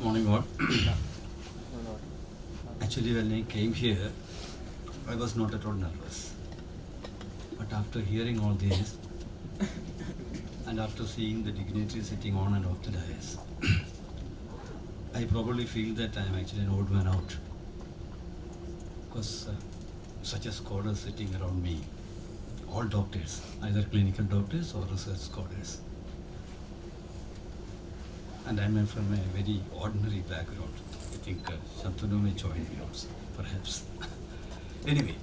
Morning all. Actually, when I came here, I was not at all nervous. But after hearing all this, and after seeing the dignitaries sitting on and off the dais, I probably feel that I am actually an old man out. Because such a scholar sitting around me, all doctors, either clinical doctors or research scholars. And I am from a very ordinary background. I think Shantanu may join me also, perhaps. Anyway,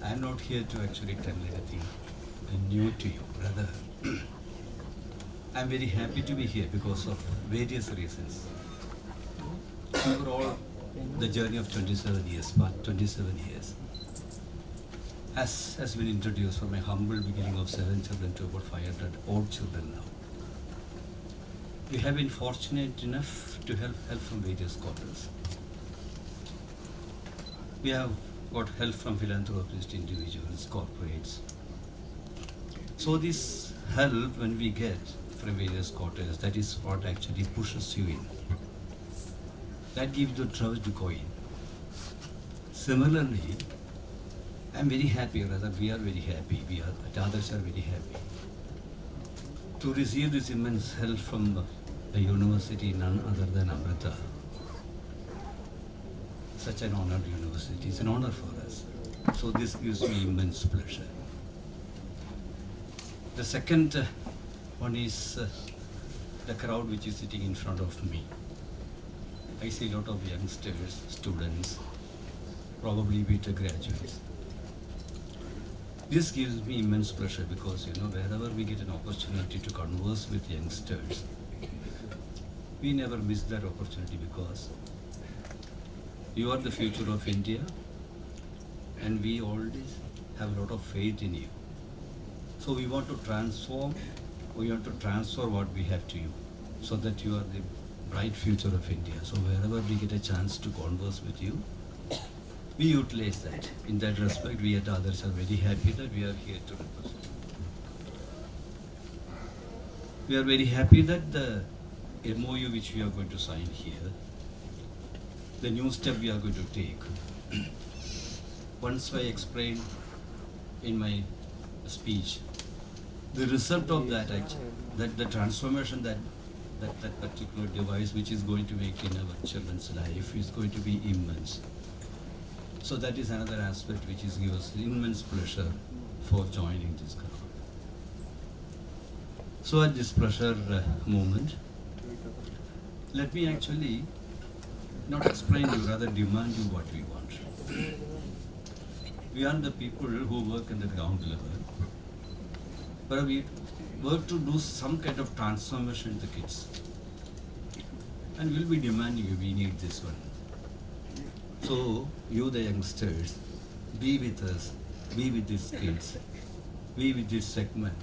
I am not here to actually tell anything new to you. Rather, I am very happy to be here because of various reasons. Overall, the journey of 27 years, but 27 years, has been introduced from a humble beginning of 7 children to about 500 old children now. We have been fortunate enough to have help from various scholars. We have got help from philanthropist individuals, corporates. So this help when we get from various quarters, that is what actually pushes you in. That gives the trust to go in. Similarly, I am very happy, rather we are very happy, we are, others are very happy to receive this immense help from the university, none other than Amrita. Such an honored university, it's an honor for us. So this gives me immense pleasure. The second one is the crowd which is sitting in front of me. I see a lot of youngsters, students, probably BTech graduates. This gives me immense pleasure because, wherever we get an opportunity to converse with youngsters, we never miss that opportunity because you are the future of India and we always have a lot of faith in you. So we want to transform, we want to transfer what we have to you so that you are the bright future of India. So wherever we get a chance to converse with you, we utilize that. In that respect, we at Adarsh are very happy that we are here to represent. We are very happy that the MOU which we are going to sign here, the new step we are going to take. Once I explained in my speech, the result of that actually, that the transformation that particular device which is going to make in our children's life is going to be immense. So that is another aspect which is give us immense pleasure for joining this crowd. So at this pleasure moment, let me actually not explain you, rather demand you what we want. We are the people who work in the ground level, but we work to do some kind of transformation in the kids. And we'll be demanding you, we need this one. So, you the youngsters, be with us, be with these kids, be with this segment.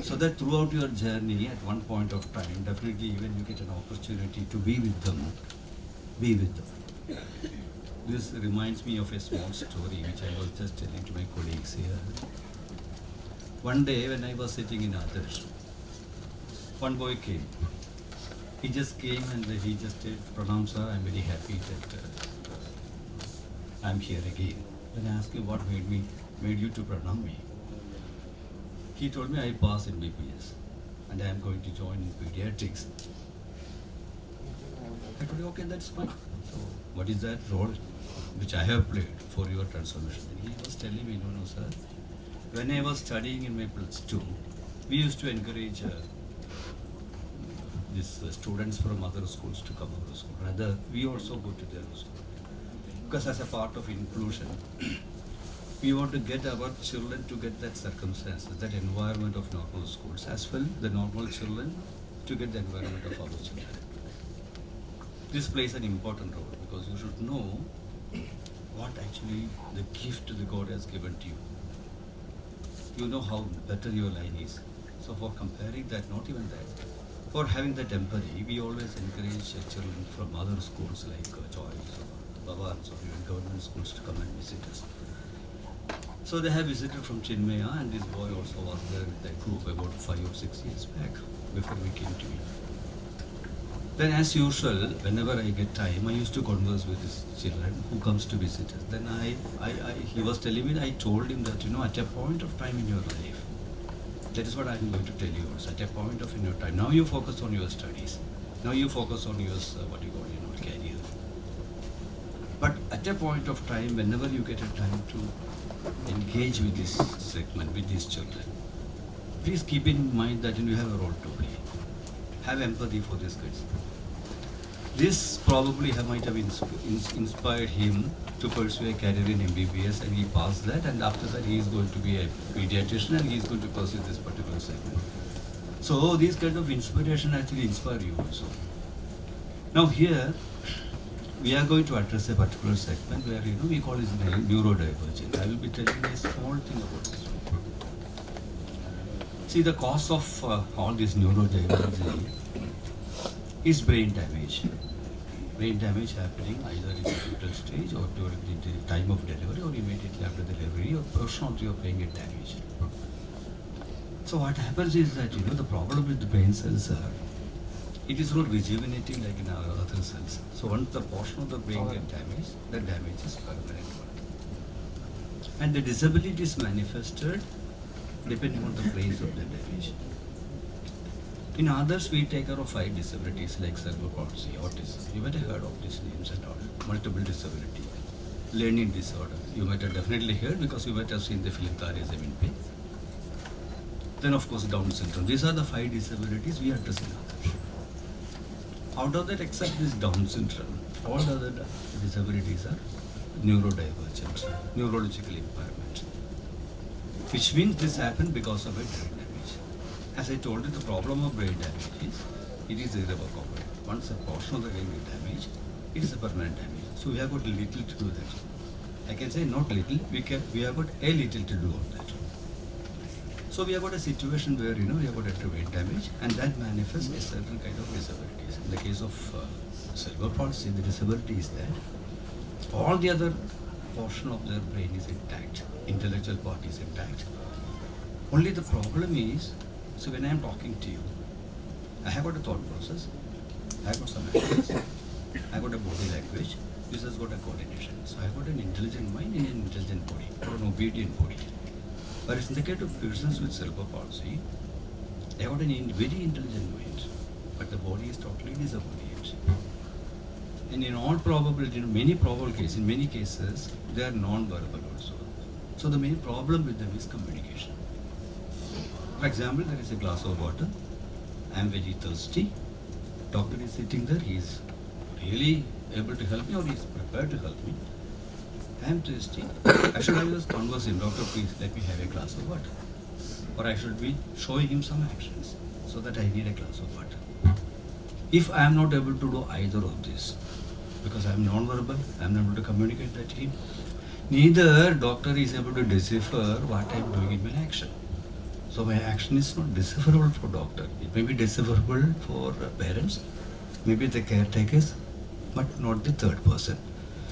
So that throughout your journey, at one point of time, definitely even you get an opportunity to be with them, be with them. This reminds me of a small story which I was just telling to my colleagues here. One day when I was sitting in Adarsh, one boy came. He just came and he just said, "Pranam sir, I'm very happy that I'm here again." When I asked him what made you to pranam me, he told me I passed in BPS and I am going to join in pediatrics. I told him, okay, that's fine. So what is that role which I have played for your transformation? And he was telling me, no, sir. When I was studying in my +2, we used to encourage these students from other schools to come to school. Rather, we also go to their school. Because as a part of inclusion, we want to get our children to get that circumstances, that environment of normal schools, as well the normal children to get the environment of our children. This plays an important role because you should know what actually the gift the God has given to you. You know how better your line is. So for comparing that, not even that, for having that empathy, we always encourage children from other schools like Joyce or Bhavans or even government schools to come and visit us. So they have visited from Chinmaya, and this boy also was there with that group about 5 or 6 years back before we came to me. Then as usual, whenever I get time, I used to converse with his children who comes to visit us. Then he was telling me, I told him that, at a point of time in your life, that is what I am going to tell you also, at a point of in your time, now you focus on your studies. Now you focus on your, career. But at a point of time, whenever you get a time to engage with this segment, with these children, please keep in mind that you have a role to play. Have empathy for these kids. This probably might have inspired him to pursue a career in MBBS, and he passed that, and after that he is going to be a pediatrician and he is going to pursue this particular segment. So these kind of inspiration actually inspire you also. Now here, we are going to address a particular segment where, we call it neurodivergent. I will be telling a small thing about this one. See, the cause of all this neurodivergence is brain damage. Brain damage happening either in the fetal stage or during the time of delivery or immediately after the delivery, or portion of your brain get damaged. So what happens is that, the problem with the brain cells are, it is not rejuvenating like in our other cells. So once the portion of the brain get damaged, the damage is permanent one. And the disability is manifested depending on the place of the damage. In others, we take care of 5 disabilities like cerebral palsy, autism. You might have heard of these names and all. Multiple disability, learning disorder. You might have definitely heard because you might have seen the film Tare Zameen Pe. Then of course Down syndrome. These are the 5 disabilities we address in others. Out of that, except this Down syndrome, all the other disabilities are neurodivergent, neurological impairment, which means this happened because of a brain damage. As I told you, the problem of brain damage is, it is irrevocable. Once a portion of the brain is damaged, it is a permanent damage. So we have got little to do that. I can say not little, we have got a little to do on that. So we have got a situation where, we have got a brain damage, and that manifests a certain kind of disabilities. In the case of cerebral palsy, the disability is that all the other portion of their brain is intact, intellectual part is intact. Only the problem is, so when I am talking to you, I have got a thought process, I have got some actions, I have got a body language, this has got a coordination. So I have got an intelligent mind in an intelligent body, or an obedient body. Whereas in the case of persons with cerebral palsy, they have got a very intelligent mind, but the body is totally disobedient. And in all probability, in many probable cases, in many cases, they are non-verbal also. So the main problem with them is communication. For example, there is a glass of water, I am very thirsty, doctor is sitting there, he is really able to help me or he is prepared to help me. I am thirsty. I should have just converse him, doctor, please let me have a glass of water. Or I should be showing him some actions so that I need a glass of water. If I am not able to do either of this, because I am non-verbal, I am not able to communicate that to him, neither doctor is able to decipher what I am doing in my action. So my action is not decipherable for doctor. It may be decipherable for parents, maybe the caretakers, but not the third person.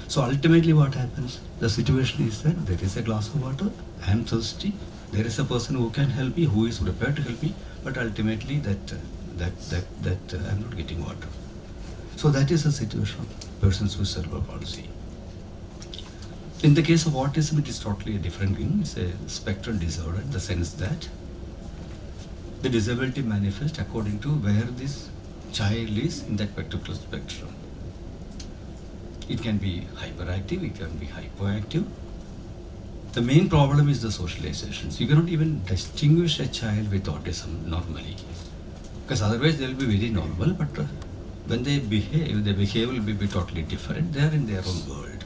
So ultimately what happens? The situation is that there is a glass of water, I am thirsty, there is a person who can help me, who is prepared to help me, but ultimately that I am not getting water. So that is the situation of persons with cerebral palsy. In the case of autism, it is totally a different thing. It's a spectral disorder in the sense that the disability manifests according to where this child is in that particular spectrum. It can be hyperactive, it can be hypoactive. The main problem is the socializations. You cannot even distinguish a child with autism normally, because otherwise they will be very normal, but when they behave, their behavior will be totally different. They are in their own world.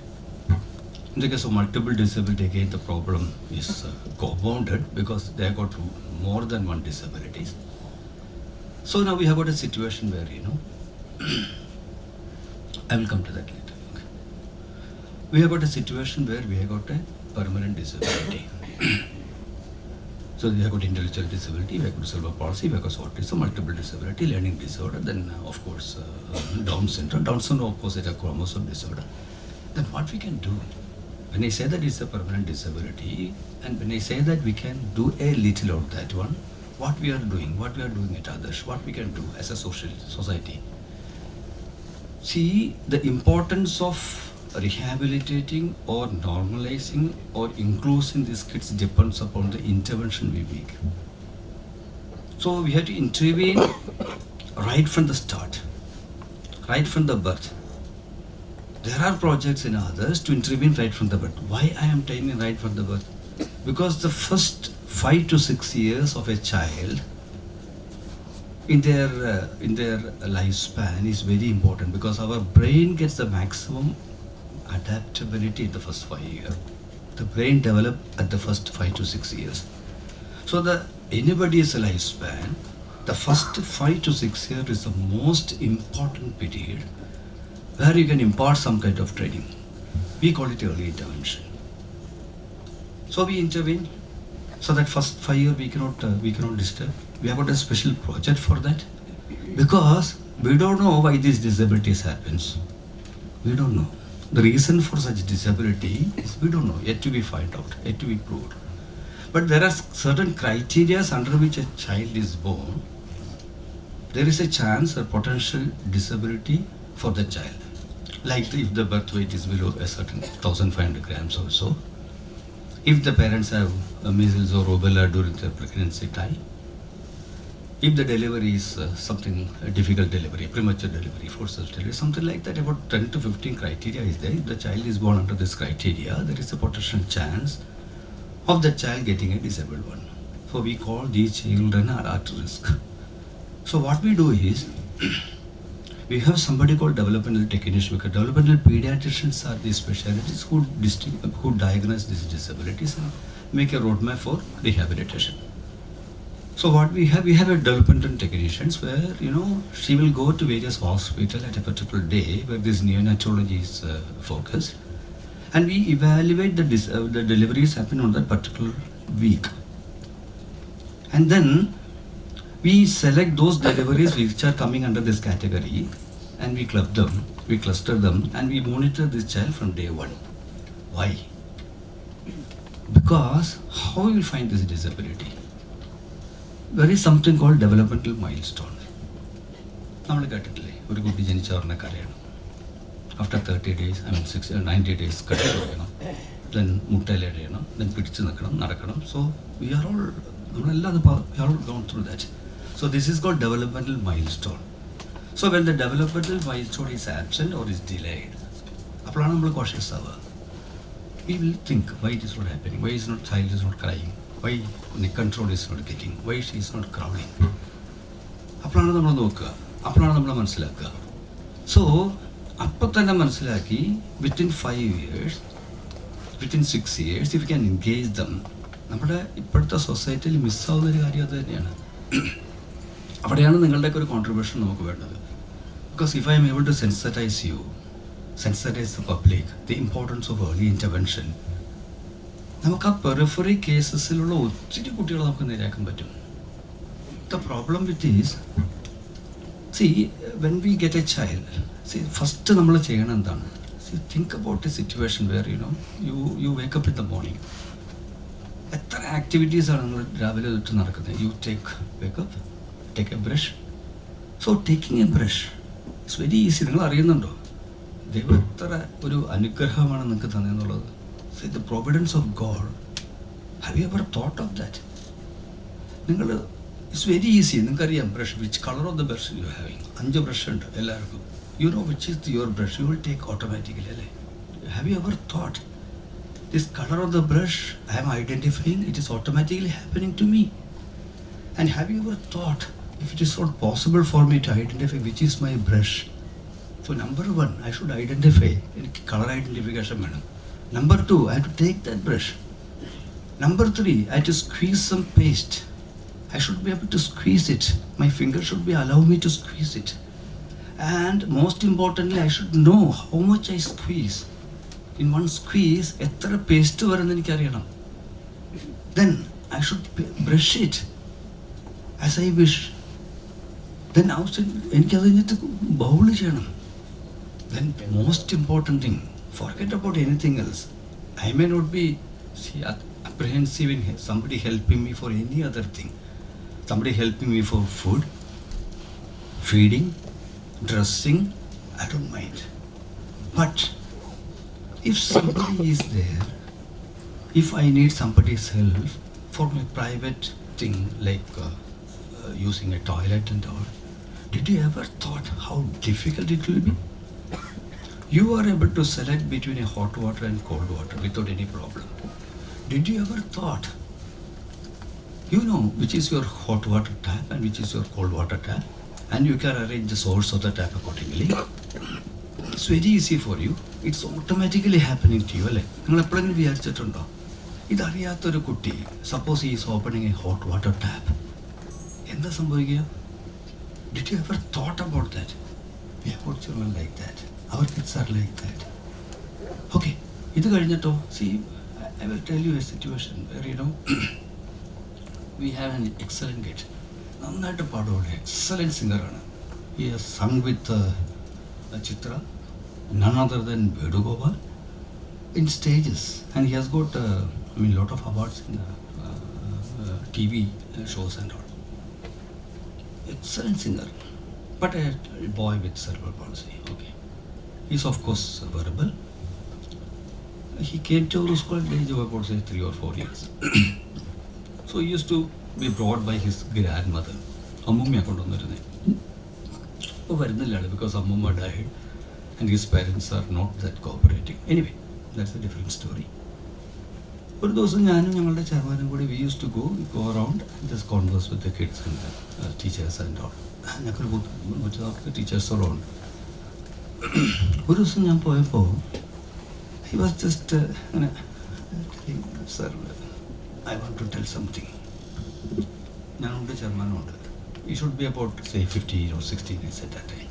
In the case of multiple disability, again the problem is compounded because they have got more than one disabilities. So now we have got a situation where, I will come to that later. We have got a situation where we have got a permanent disability. So we have got intellectual disability, we have got cerebral palsy, we have got autism, multiple disability, learning disorder, then of course Down syndrome. Down syndrome of course is a chromosome disorder. Then what we can do? When I say that it's a permanent disability, and when I say that we can do a little of that one, what we are doing at Adarsh, what we can do as a society. See, the importance of rehabilitating or normalizing or including these kids depends upon the intervention we make. So we have to intervene right from the start, right from the birth. There are projects in others to intervene right from the birth. Why I am telling right from the birth? Because the first 5 to 6 years of a child in their lifespan is very important, because our brain gets the maximum adaptability in the first 5 years. The brain develops at the first 5 to 6 years. So anybody's lifespan, the first 5 to 6 years is the most important period where you can impart some kind of training. We call it early intervention. So we intervene. So that first 5 years we cannot disturb. We have got a special project for that, because we don't know why these disabilities happens. We don't know. The reason for such disability is we don't know, yet to be found out, yet to be proved. But there are certain criteria under which a child is born. There is a chance or potential disability for the child. Like if the birth weight is below a certain 1,500 grams or so, if the parents have measles or rubella during their pregnancy time, if the delivery is something a difficult delivery, premature delivery, forceps delivery, something like that, about 10 to 15 criteria is there. If the child is born under this criteria, there is a potential chance of the child getting a disabled one. So we call these children are at risk. So what we do is, we have somebody called developmental technician, because developmental pediatricians are the specialists who diagnose these disabilities and make a roadmap for rehabilitation. So what we have a developmental technicians where, she will go to various hospitals at a particular day where this neonatology is focused, and we evaluate the deliveries happen on that particular week. And then we select those deliveries which are coming under this category, and we cluster them, and we monitor this child from day one. Why? Because how you find this disability? There is something called developmental milestone. നമ്മൾ കേട്ടിട്ടില്ലേ, ഒരു കുട്ടി ജനിച്ച ഉടനെ കരയണം, after 30 days, 90 days കട്ടി ചെയ്യണം, then മുട്ടയിലിടയണം, then പിടിച്ച് നിൽക്കണം, നടക്കണം. So we are all gone through that. So this is called developmental milestone. So when the developmental milestone is absent or is delayed, apalana nammal cautious ava. We will think, why it is not happening, why is not child is not crying, why the control is not getting, why she is not crowding. Apalana nammal nokka, apalana nammal manasilakka. So appo thanne manasilaki, within 5 years, within 6 years, if we can engage them, നമ്മുടെ ഇപ്പോഴത്തെ സൊസൈറ്റിയിൽ മിസ്സാവുന്ന ഒരു കാര്യം അത് തന്നെയാണ്. അവിടെയാണ് നിങ്ങളുടെയൊക്കെ ഒരു കോൺട്രിബ്യൂഷൻ നമുക്ക് വേണ്ടത്. Because if I'm able to sensitise the public the importance of early intervention, നമുക്ക് ആ പെറിഫറി കേസസിലുള്ള ഒത്തിരി കുട്ടികളെ നമുക്ക് നേരെയാക്കാൻ പറ്റും. The problem with is, when we get a child, first നമ്മൾ ചെയ്യണം എന്താണ്, think about a situation where you wake up in the morning. എത്ര ആക്ടിവിറ്റീസാണ് നിങ്ങൾ രാവിലെ തൊട്ട് നടക്കുന്നത്. You take a brush. So taking a brush it's very easy. നിങ്ങൾ അറിയുന്നുണ്ടോ ദൈവം എത്ര ഒരു അനുഗ്രഹമാണ് നിങ്ങൾക്ക് തന്നെന്നുള്ളത്. The providence of God, have you ever thought of that? നിങ്ങൾ ഇറ്റ്സ് വെരി ഈസി. നിങ്ങൾക്കറിയാം brush, which colour of the brush you having. 5 brush ഉണ്ട് എല്ലാവർക്കും. You know which is your brush, you will take automatically, അല്ലേ? Have you ever thought this color of the brush I am identifying, it is automatically happening to me? And have you ever thought, if it is not possible for me to identify which is my brush, so number 1 I should identify color identification madam. Number 2 I have to take that brush. Number 3 I have to squeeze some paste. I should be able to squeeze it. My finger should be allow me to squeeze it. And most importantly, I should know how much I squeeze. In one squeeze, എത്ര paste വരുമെന്ന് എനിക്കറിയണം. Then I should brush it as I wish. Then outside എനിക്കത് കഴിഞ്ഞിട്ട് bowl ചെയ്യണം. Then most important thing, forget about anything else. I may not be apprehensive in somebody helping me for any other thing. Somebody helping me for food, feeding, dressing, I don't mind. But if somebody is there, if I need somebody's help for my private thing, like using a toilet and all, did you ever thought how difficult it will be? You are able to select between a hot water and cold water without any problem. Did you ever thought, you know which is your hot water tap and which is your cold water tap, and you can arrange the source of the tap accordingly. It's very easy for you. It's automatically happening to you. അല്ലേ നിങ്ങൾ എപ്പോഴെങ്കിലും വിചാരിച്ചിട്ടുണ്ടോ ഇതറിയാത്തൊരു കുട്ടി suppose is opening a hot water tap എന്താ സംഭവിക്കുക? Did you ever thought about that? We have got children like that. അവർ kids are like that. Okay, ഇത് കഴിഞ്ഞിട്ടോ see I will tell you a situation where you know we have an excellent kid. നന്നായിട്ട് പാടുള്ള excellent സിംഗറാണ്. He has sung with Chithra, none other than Vedugopal, in stages, and he has got lot of awards in TV shows and all. Excellent singer, but a boy with cerebral palsy. Okay, he's of course verbal. He came to our school at the age of about say 3 or 4 years. So he used to be brought by his grandmother. Ammumma കൊണ്ടുവന്നിരുന്നേ. ഇപ്പോൾ വരുന്നില്ലാണ് because Ammumma died. And his parents are not that cooperating. Anyway, that's a different story. ഒരു ദിവസം ഞാനും ഞങ്ങളുടെ ചെറുവാനും കൂടി we used to go around and just converse with the kids and the teachers and all. ഞങ്ങൾക്ക് teachers around. ഒരു ദിവസം ഞാൻ പോയപ്പോൾ he was just telling, sir, I want to tell something. ഞാനുണ്ട് ചെറുവാനുണ്ട്. He should be about say 15 or 16 years at that time.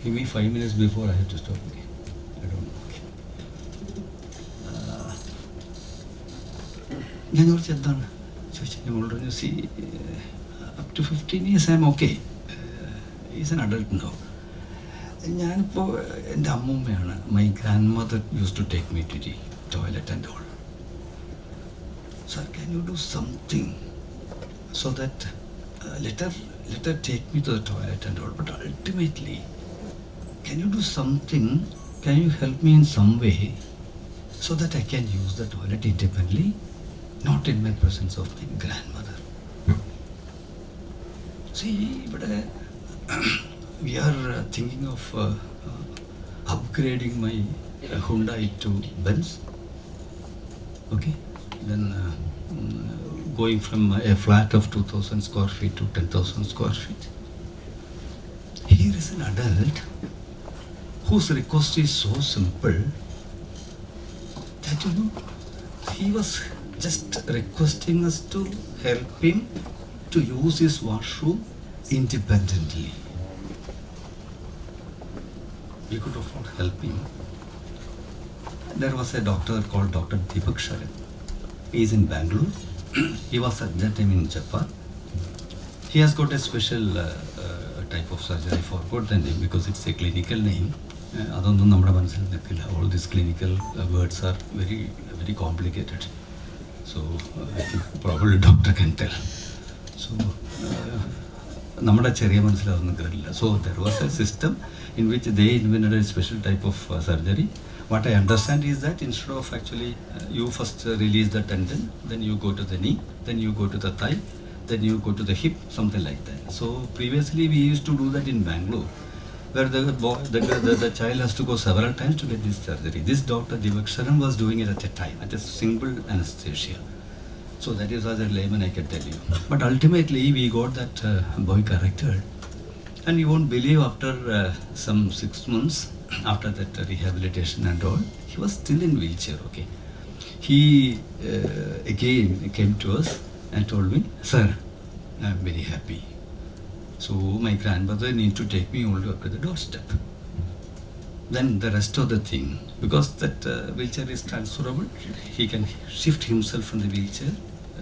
Give me 5 minutes before I had to stop. Okay. I don't know. Okay. ഞാൻ ചോദിച്ചു എന്താണ് ചോദിച്ചു. ഞങ്ങളോട് പറഞ്ഞു see up to 15 years I'm okay. Is an adult no. ഞാനിപ്പോൾ എൻ്റെ അമ്മൂമ്മയാണ്. My grandmother use to take me to the toilet and all. Sir can you do something so that let her take me to the toilet and all, but ultimately can you do something, can you help me in some way so that I can use the toilet independently, not in my presence of my grandmother. See, but we are thinking of upgrading my Hyundai to Benz. Okay, then going from a flat of 2,000 square feet to 10,000 square feet. Here is an adult whose request is so simple that he was just requesting us to help him to use his washroom independently. We could afford help him. There was a doctor called Dr. Vidyapeetham. He is in Bangalore. He was at that time in Japan. He has got a special type of surgery. I forgot the name because it's a clinical name. അതൊന്നും നമ്മുടെ മനസ്സിൽ നിൽക്കില്ല. All these clinical words are very, very complicated. So I think probably doctor can tell. So നമ്മുടെ ചെറിയ മനസ്സിൽ അതൊന്നും കയറില്ല. So there was a system in which they invented a special type of surgery. What I understand is that instead of actually you first release the tendon, then you go to the knee, then you go to the thigh, then you go to the hip, something like that. So previously we used to do that in Bangalore, where the child has to go several times to get this surgery. This Dr. Divaksaran was doing it at a time, at a single anesthesia. So that is as a layman I can tell you. But ultimately we got that boy corrected, and you won't believe after some 6 months after that rehabilitation and all, he was still in wheelchair. Okay, he again came to us and told me, sir, I am very happy. So my grandmother needs to take me only up to the doorstep. Then the rest of the thing, because that wheelchair is transferable, he can shift himself from the wheelchair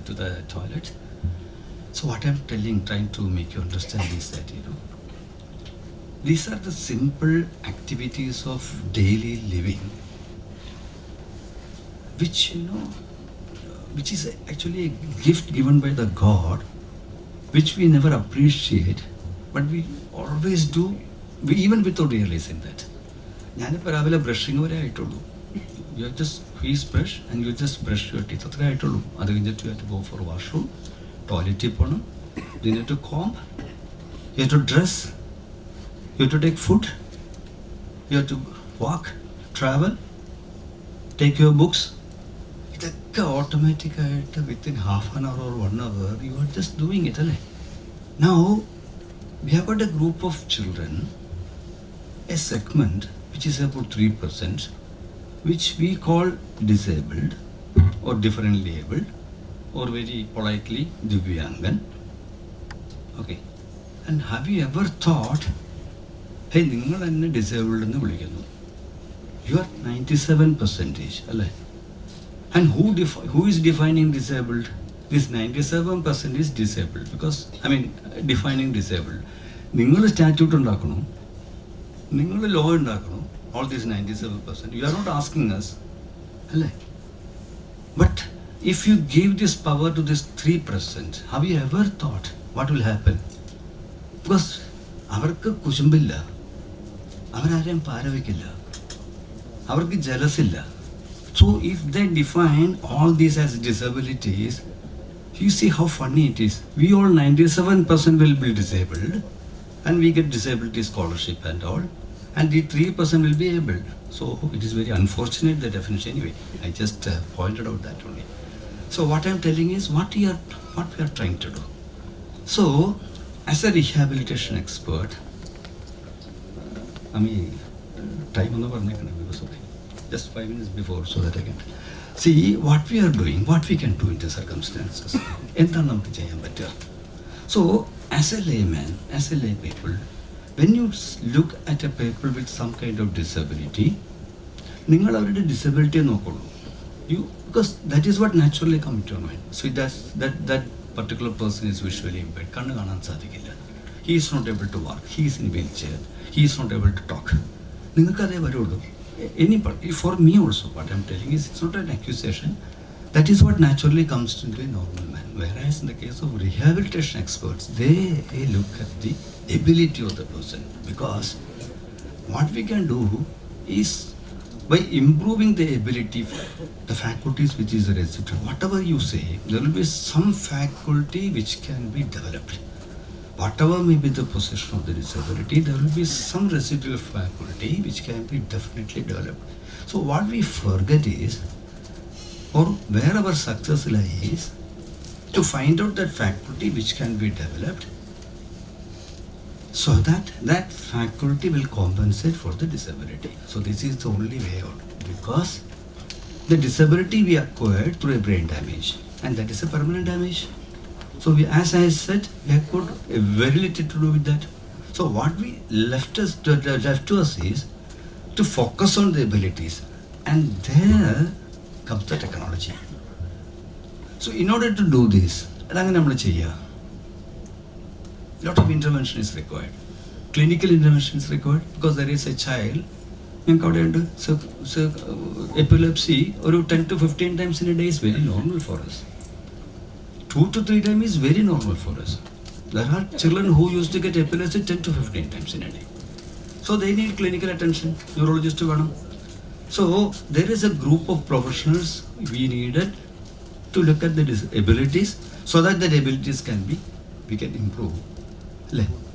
to the toilet. So what I am trying to make you understand is that these are the simple activities of daily living, which is actually a gift given by the God, which we never appreciate, but we all always do, even without realizing that. ഞാനിപ്പോൾ രാവിലെ brushing വരെ ആയിട്ടുള്ളൂ. You just fees brush and you just brush your teeth, അത്രേ ആയിട്ടുള്ളൂ. അത് കഴിഞ്ഞിട്ട് you have to go for washroom, ടോയ്ലറ്റിൽ പോകണം, you need to comb, you have to dress, you have to take food, you have to walk, travel, take your books. ഇതൊക്കെ ഓട്ടോമാറ്റിക്കായിട്ട് within half an hour or 1 hour you are just doing it അല്ലേ. Now we have got a group of children, a segment which is about 3%, which we call disabled or differently abled or very politely Divyangan. Okay. And have you ever thought, hey, നിങ്ങൾ എന്നെ disabled എന്ന് വിളിക്കുന്നു. You are 97%, അല്ലേ? And who is defining disabled? This 97% is disabled because, defining disabled. നിങ്ങൾ statute ഉണ്ടാക്കണം, നിങ്ങൾ law ഉണ്ടാക്കണം, all these 97%. You are not asking us, അല്ലേ? But if you give this power to this 3%, have you ever thought what will happen? Because അവർക്ക് കുശുമ്പില്ല, അവരാരെയും പാരവയ്ക്കില്ല, അവർക്ക് ജലസില്ല. So if they define all these as disabilities, you see how funny it is. We all 97% will be disabled and we get disability scholarship and all, and the 3% will be able. So it is very unfortunate, the definition. Anyway, I just pointed out that only. So what I am telling is what we are trying to do. So as a rehabilitation expert, time on the just 5 minutes before so that I can see what we are doing, what we can do in the circumstances. എന്താണ് നമുക്ക് ചെയ്യാൻ പറ്റുക? So as a layman, as a lay people, when you look at a people with some kind of disability, നിങ്ങൾ അവരുടെ disability നോക്കുള്ളൂ. Because that is what naturally comes to your mind. So that particular person is visually impaired. കണ്ണ് കാണാൻ സാധിക്കില്ല. He is not able to walk. He is in wheelchair. He is not able to talk. നിങ്ങൾക്കതേ വരുള്ളൂ. For me also, what I am telling is, it's not an accusation. That is what naturally comes to a normal man. Whereas in the case of rehabilitation experts, they look at the ability of the person. Because what we can do is, by improving the ability, the faculties which is residual, whatever you say, there will be some faculty which can be developed. Whatever may be the position of the disability, there will be some residual faculty which can be definitely developed. So what we forget is, or where our success lies, to find out that faculty which can be developed, so that faculty will compensate for the disability. So this is the only way out, because the disability we acquired through a brain damage, and that is a permanent damage. So as I said, we have got very little to do with that. So what we left to us is to focus on the abilities, and there comes the technology. So in order to do this, lot of intervention is required. Clinical intervention is required because there is a child, epilepsy, or 10 to 15 times in a day is very normal for us. 2 to 3 times is very normal for us. There are children who used to get epilepsy 10 to 15 times in a day. So they need clinical attention, neurologist to vadam. So there is a group of professionals we needed to look at the abilities, so that the abilities we can improve.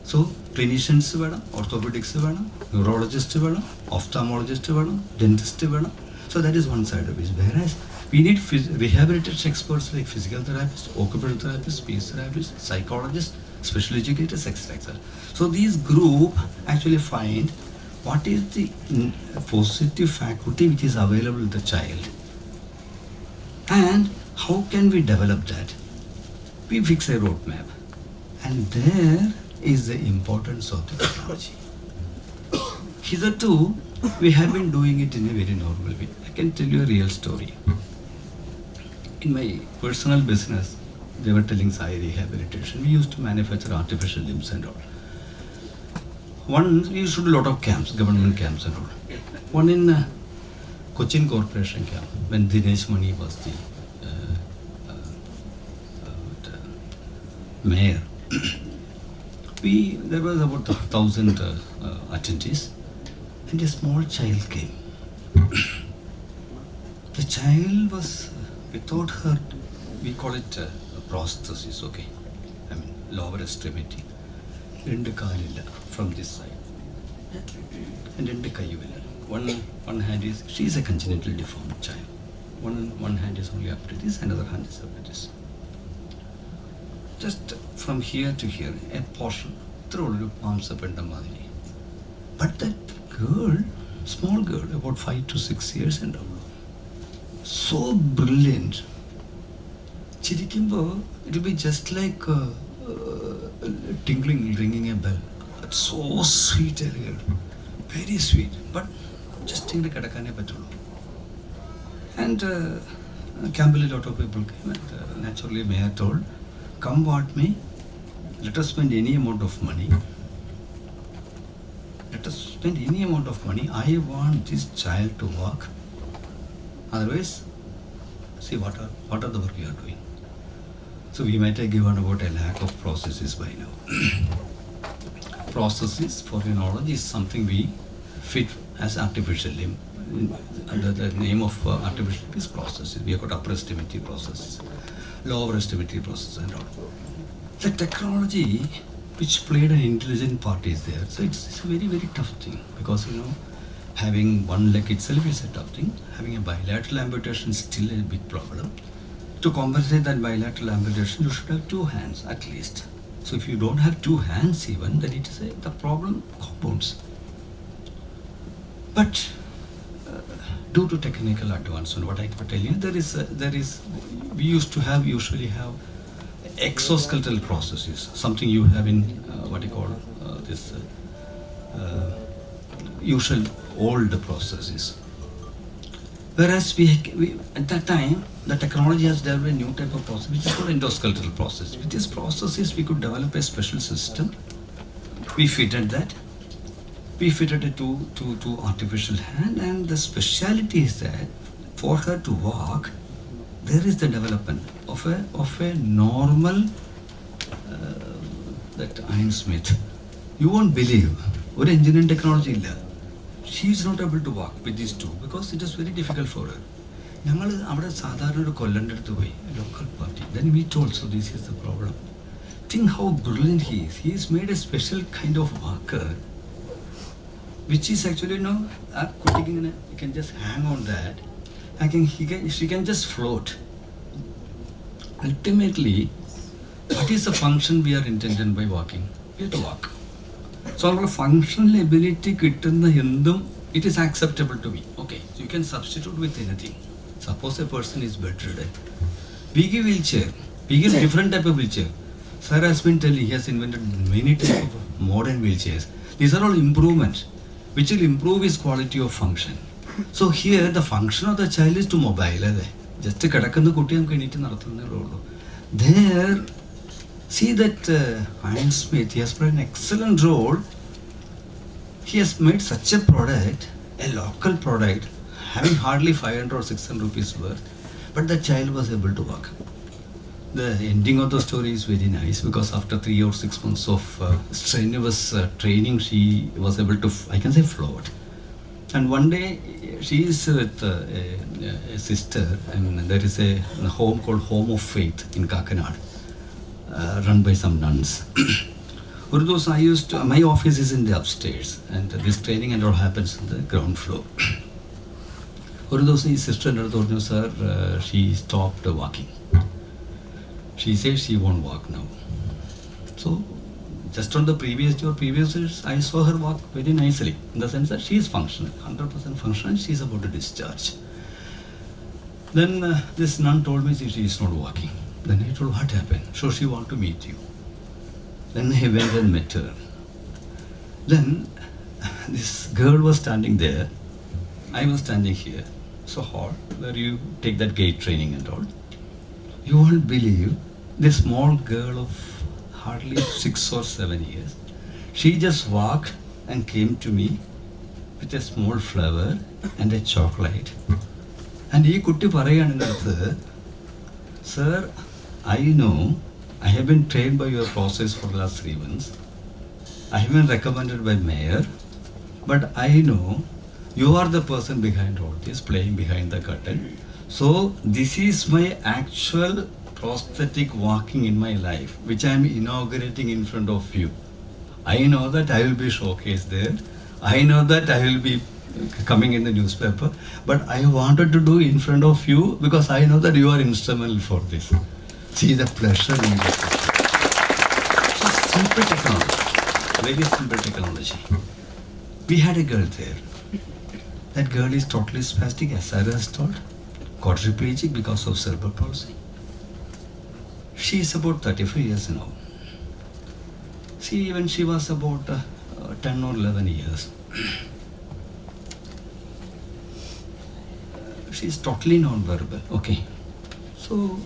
So clinicians vadam, orthopedics vadam, neurologists vadam, ophthalmologists vadam, dentists vadam. So that is one side of it. Whereas we need rehabilitation experts like physical therapists, occupational therapists, speech therapists, psychologists, special educators, etc. So these group actually find what is the positive faculty which is available in the child, and how can we develop that. We fix a roadmap, and there is the importance of the technology. Hitherto, we have been doing it in a very normal way. I can tell you a real story. In my personal business, they were telling Sai rehabilitation. We used to manufacture artificial limbs and all. One, we used to do a lot of camps, government camps and all. One in Cochin Corporation camp, when Dinesh Mani was the mayor. There was about 1,000 attendees, and a small child came. The child was without her, we call it a prosthesis, okay? I mean, lower extremity. രണ്ട് കാലില്ല from this side. And രണ്ട് കൈയുമില്ല. One hand is, she is a congenitally deformed child. One hand is only up to this, another hand is up to this. Just from here to here, a portion, through a palms up and the madri. But that girl, small girl, about 5 to 6 years and old, so brilliant. Chirikimbo, it will be just like tingling, ringing a bell. It's so sweet, a girl, very sweet. But just think the kadakane patulu. And Campbell, a lot of people came, and naturally, Mayor told, "Come what may, let us spend any amount of money. Let us spend any amount of money. I want this child to walk. Otherwise, see what are the work we are doing." So we might have given about a lakh of processes by now. Processes, for your knowledge, is something we fit as artificial limb. Under the name of artificial limb is processes. We have got upper extremity processes, lower extremity processes and all. The technology which played an intelligent part is there. So it's a very, very tough thing because, having one leg itself is a tough thing. Having a bilateral amputation is still a big problem. To compensate that bilateral amputation, you should have 2 hands at least. So if you don't have 2 hands even, then it is the problem compounds. But due to technical advancement, what I can tell you, we usually have exoskeletal processes, something you have in what you call this usual old processes. Whereas we at that time, the technology has developed a new type of process, which is called endoskeletal process. With this processes, we could develop a special system. We fitted that. We fitted it to artificial hand, and the speciality is that for her to walk, there is the development of a normal that Iron Smith. You won't believe, one engineering technology illa. She is not able to walk with these 2 because it is very difficult for her. ഞങ്ങൾ അവിടെ സാധാരണ ഒരു കൊല്ലൻ്റെ അടുത്ത് പോയി local party. Then we told, so this is the problem. Think how brilliant he is. He has made a special kind of walker, which is actually, you can just hang on that. She can just float. Ultimately, what is the function we are intended by walking? We have to walk. So our functional ability kittunna endum, it is acceptable to me. Okay, so you can substitute with anything. Suppose a person is bedridden. We give wheelchair. We give different type of wheelchair. Sir has been telling, he has invented many type of modern wheelchairs. These are all improvements which will improve his quality of function. So here the function of the child is to mobile. Just kadakkanna kutti namukku enittu nadathunnே ullu. There, see that Iron Smith, he has played an excellent role. He has made such a product, a local product, having hardly 500 or 600 rupees worth, but the child was able to walk. The ending of the story is very nice because after 3 or 6 months of strenuous training, she was able to, I can say, float. And one day, she is with a sister, and there is a home called Home of Faith in Kakanad, run by some nuns. My office is in the upstairs, and this training and all happens on the ground floor. ഒരു ദിവസം ഈ sister എൻ്റെ അടുത്ത് പറഞ്ഞു, sir, she stopped walking. She says she won't walk now. So just on the previous years, I saw her walk very nicely, in the sense that she is functional, 100% functional, she is about to discharge. Then this nun told me she is not walking. Then I told, what happened? So she want to meet you. Then I went and met her. Then this girl was standing there. I was standing here. So hall, where you take that gait training and all. You won't believe, this small girl of hardly 6 or 7 years, she just walked and came to me with a small flower and a chocolate. And he could say, sir, I know I have been trained by your process for the last 3 months. I have been recommended by mayor, but I know you are the person behind all this, playing behind the curtain. So this is my actual prosthetic walking in my life, which I am inaugurating in front of you. I know that I will be showcased there. I know that I will be coming in the newspaper, but I wanted to do in front of you because I know that you are instrumental for this. See the pleasure in this. Just simple technology, very simple technology. We had a girl there. That girl is totally spastic, as Sarah has told, quadriplegic because of cerebral palsy. She is about 35 years now. See, when she was about 10 or 11 years, she is totally non-verbal. Okay. So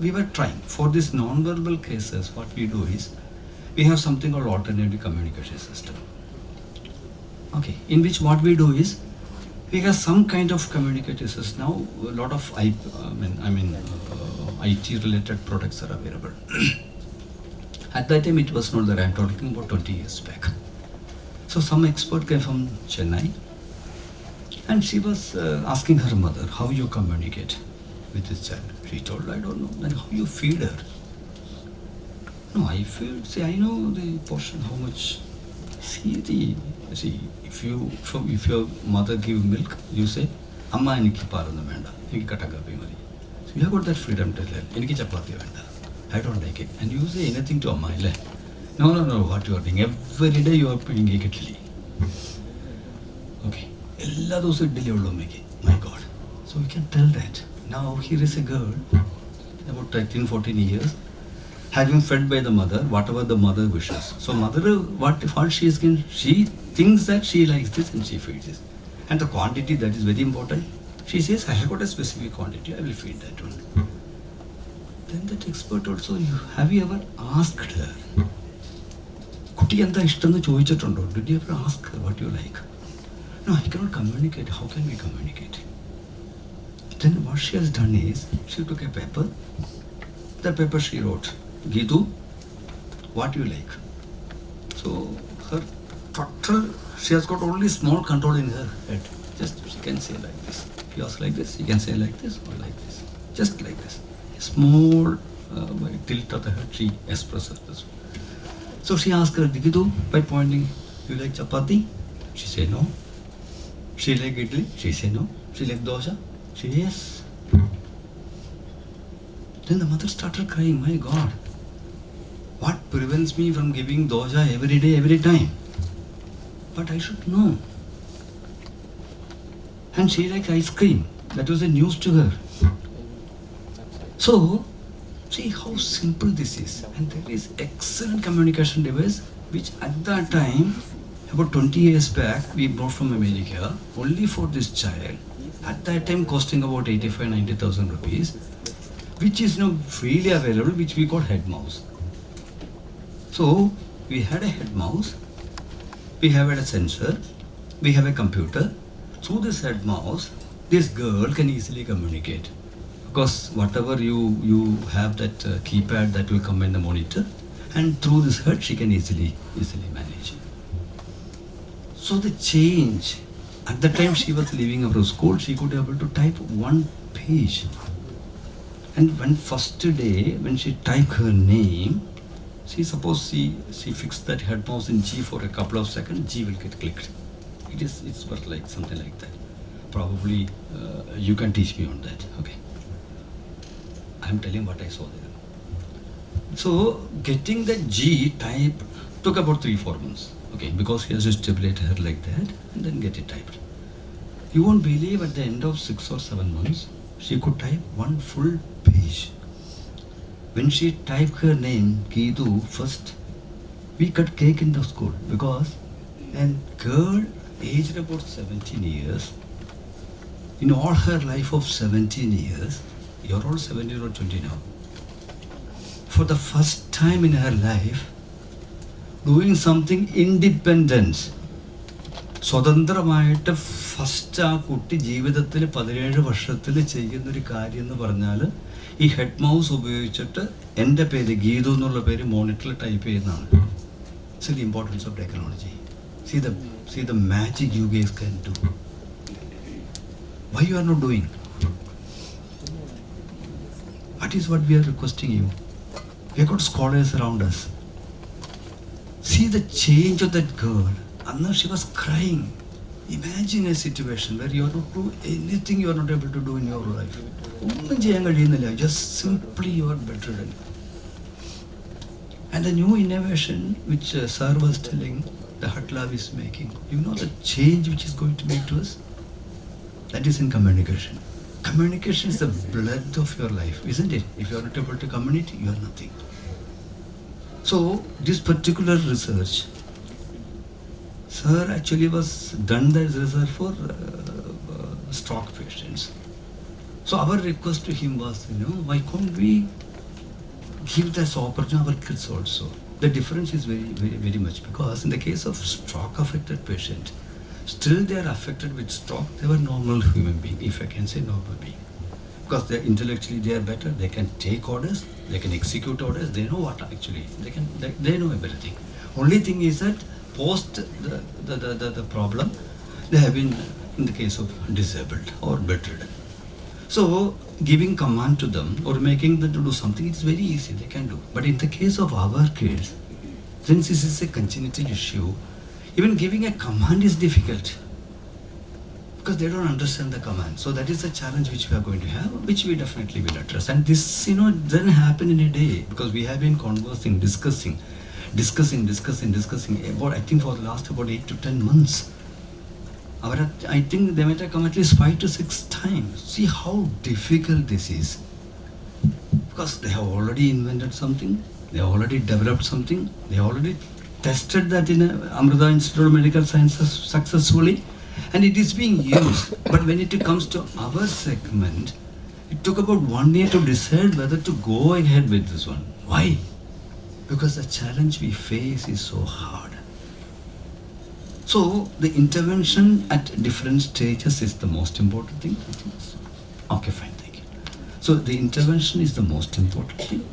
we were trying. For these non-verbal cases, what we do is, we have something called alternative communication system. Okay. In which what we do is, we have some kind of communicative system. Now, a lot of IT-related products are available. At that time, it was not there. I'm talking about 20 years back. So some expert came from Chennai, and she was asking her mother, how you communicate with this child. She told, I don't know. Then how you feed her? No, I feed. See, I know the portion, how much. See, if your mother give milk, you say, Amma eniki paalonnu venda, eniki katta kapi madi. So you have got that freedom to tell, eniki chapati venda. I don't like it. And you say anything to Amma, ille? No, what you are doing? Every day you are doing idli. Okay. Ella those idli ullu make. My God. So we can tell that. Now here is a girl, about 13, 14 years, having fed by the mother, whatever the mother wishes. So mother, what she is getting, she thinks that she likes this and she feeds this. And the quantity, that is very important. She says, I have got a specific quantity, I will feed that one. Then that expert also, have you ever asked her? Kuti enta ishtamnu choichittundo? Did you ever ask her what you like? No, I cannot communicate. How can we communicate? Then what she has done is, she took a paper. That paper she wrote, Gitu, what you like? So her total, she has got only small control in her head. Just she can say like this. If you ask like this, she can say like this or like this. Just like this. A small tilt of the head, she expresses this. So she asked her, Gitu, by pointing, you like chapati? She said no. She like idli? She said no. She like dosa? She said yes. Then the mother started crying, my God, what prevents me from giving dosa every day, every time? But I should know. And she likes ice cream. That was the news to her. So, see how simple this is. And there is excellent communication device, which at that time, about 20 years back, we brought from America, only for this child. At that time, costing about 85,000-90,000 rupees, which is now freely available, which we call head mouse. So, we had a head mouse, we have a sensor, we have a computer. Through this head mouse, this girl can easily communicate. Because whatever you have that keypad that will come in the monitor, and through this head she can easily manage. So the change, at the time she was leaving our school, she could be able to type one page. And when first day, when she typed her name, suppose she fixed that head mouse in G for a couple of seconds, G will get clicked. It's worth like something like that. Probably you can teach me on that. Okay. I'm telling what I saw there. So getting that G type took about 3-4 months. Okay, because he has to stipulate her like that and then get it typed. You won't believe at the end of 6 or 7 months, she could type one full page. When she typed her name, Geetu, first, we cut cake in the school because a girl aged about 17 years, in all her life of 17 years, you're all 17 or 20 now, for the first time in her life, doing something independent. സ്വതന്ത്രമായിട്ട് first ആ കുട്ടി ജീവിതത്തിൽ 17 വർഷത്തിൽ ചെയ്യുന്നൊരു കാര്യം എന്ന് പറഞ്ഞാൽ ഈ ഹെഡ് മൗസ് ഉപയോഗിച്ചിട്ട് എൻ്റെ പേര് ഗീതു എന്നുള്ള പേര് മോണിറ്ററിൽ ടൈപ്പ് ചെയ്യുന്നതാണ്. See the importance of technology. See the magic you guys can do. Why you are not doing? What is what we are requesting you? We have got scholars around us. See the change of that girl. Anna, she was crying. Imagine a situation where you are not do anything you are not able to do in your life. ഒന്നും ചെയ്യാൻ കഴിയുന്നില്ല. Just simply you are bedridden. And the new innovation which Sir was telling, the Hut Lab is making, you know the change which is going to make to us? That is in communication. Communication is the blood of your life, isn't it? If you are not able to communicate, you are nothing. So, this particular research, Sir actually was done that research for stroke patients. So, our request to him was, why can't we give this opportunity to our kids also? The difference is very, very, very much, because in the case of stroke affected patient, still they are affected with stroke. They were normal human being, if I can say normal being, because they intellectually they are better. They can take orders, they can execute orders. They know what actually they know everything. Only thing is that post the problem, they have been in the case of disabled or bedridden. So giving command to them or making them to do something, it's very easy, they can do. But in the case of our kids, since this is a congenital issue, even giving a command is difficult, because they don't understand the command. So that is a challenge which we are going to have, which we definitely will address. And this, doesn't happen in a day, because we have been conversing, discussing about, I think for the last about 8 to 10 months. I think they might have come at least 5 to 6 times. See how difficult this is. Because they have already invented something, they have already developed something, they have already tested that in Amrita Institute of Medical Sciences successfully, and it is being used. But when it comes to our segment, it took about 1 year to decide whether to go ahead with this one. Why? Because the challenge we face is so hard. So the intervention at different stages is the most important thing. Okay, fine, thank you. So the intervention is the most important thing.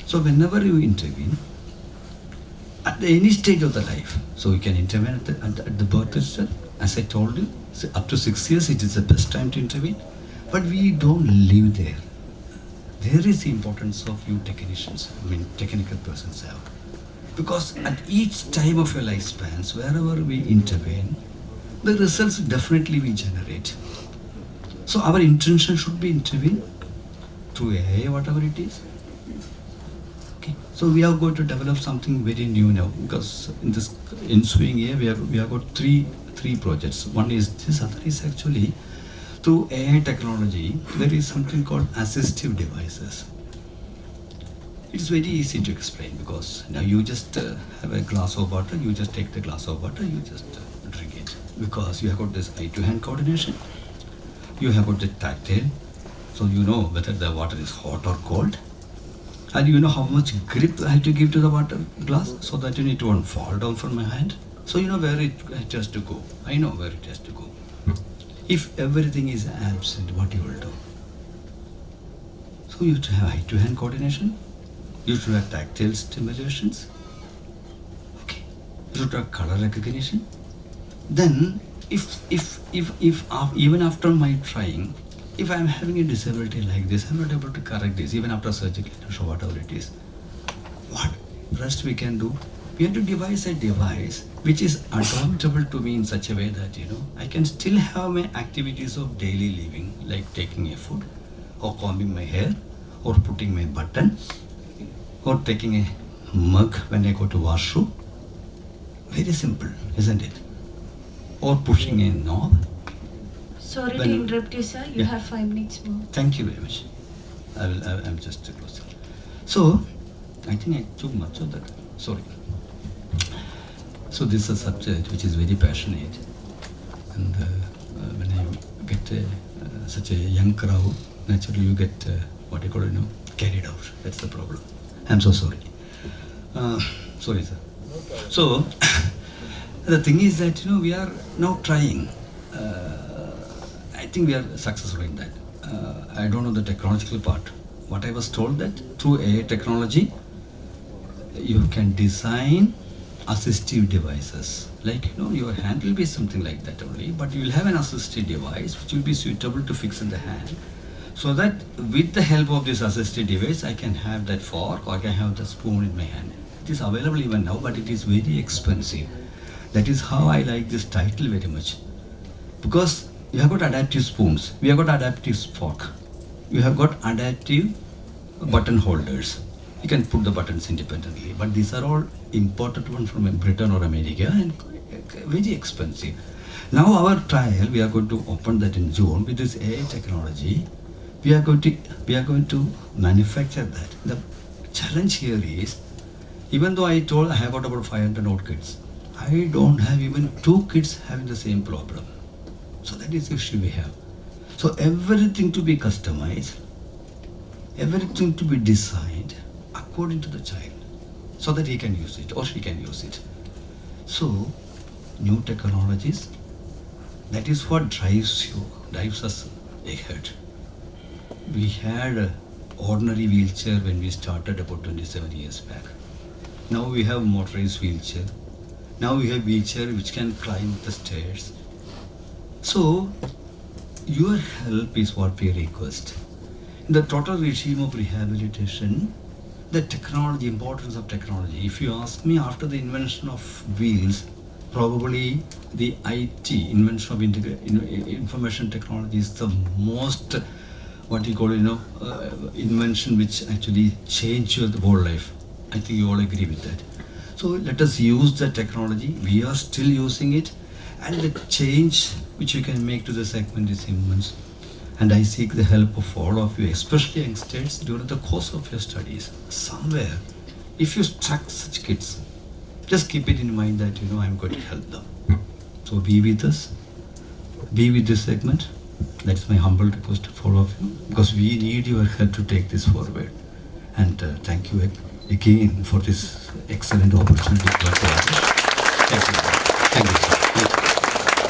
So whenever you intervene, at any stage of the life, so you can intervene at the birth itself. As I told you, so up to 6 years, it is the best time to intervene. But we don't live there. There is the importance of you technicians, technical persons have. Because at each time of your lifespans, wherever we intervene, the results definitely we generate. So our intention should be intervene through AI, whatever it is. Okay. So we are going to develop something very new now, because in this ensuing year we have got three projects. One is this, other is actually through AI technology. There is something called assistive devices. It's very easy to explain, because now you just have a glass of water, you just take the glass of water, you just drink it. Because you have got this eye-to-hand coordination, you have got the tactile, so you know whether the water is hot or cold, and you know how much grip I have to give to the water glass, so that it won't fall down from my hand. So you know where it has to go. I know where it has to go. If everything is absent, what you will do? So you have to have eye-to-hand coordination. You should have tactile stimulations. Okay. You should have color recognition. Then, if even after my trying, if I am having a disability like this, I am not able to correct this, even after surgical intervention, whatever it is, what rest we can do? We have to devise a device which is adaptable to me in such a way that I can still have my activities of daily living, like taking a food, or combing my hair, or putting my button, or taking a mug when I go to washroom. Very simple, isn't it? Or pushing a knob. Sorry to interrupt you, sir. You have 5 minutes more. Thank you very much. I'm just closing. So, I think I took much of that. Sorry. So this is a subject which is very passionate, and when I get such a young crowd, naturally you get carried out. That's the problem. I'm so sorry. Sorry, sir. So the thing is that we are now trying. I think we are successful in that. I don't know the technological part. What I was told that through AI technology, you can design assistive devices. Like, your hand will be something like that only, but you will have an assistive device which will be suitable to fix in the hand. So that with the help of this assistive device, I can have that fork or I can have the spoon in my hand. It is available even now, but it is very expensive. That is how I like this title very much. Because you have got adaptive spoons, we have got adaptive fork, you have got adaptive button holders. You can put the buttons independently, but these are all imported one from Britain or America and very expensive. Now our trial, we are going to open that in June with this AI technology. We are going to manufacture that. The challenge here is, even though I told I have got about 500 odd kids, I don't have even 2 kids having the same problem. So that is the issue we have. So everything to be customized, everything to be designed according to the child, so that he can use it or she can use it. So new technologies, that is what drives us ahead. We had an ordinary wheelchair when we started about 27 years back. Now we have motorized wheelchair. Now we have wheelchair which can climb the stairs. So your help is what we request. In the total regime of rehabilitation, the technology, importance of technology. If you ask me, after the invention of wheels, probably the IT, invention of information technology, is the most, invention which actually changed your whole life. I think you all agree with that. So let us use the technology. We are still using it, and the change which you can make to the segment is immense. And I seek the help of all of you, especially youngsters, during the course of your studies. Somewhere, if you struck such kids, just keep it in mind that I'm going to help them. So be with us, be with this segment. That's my humble request for all of you, because we need your help to take this forward. And thank you again for this excellent opportunity. Thank you. Thank you, sir.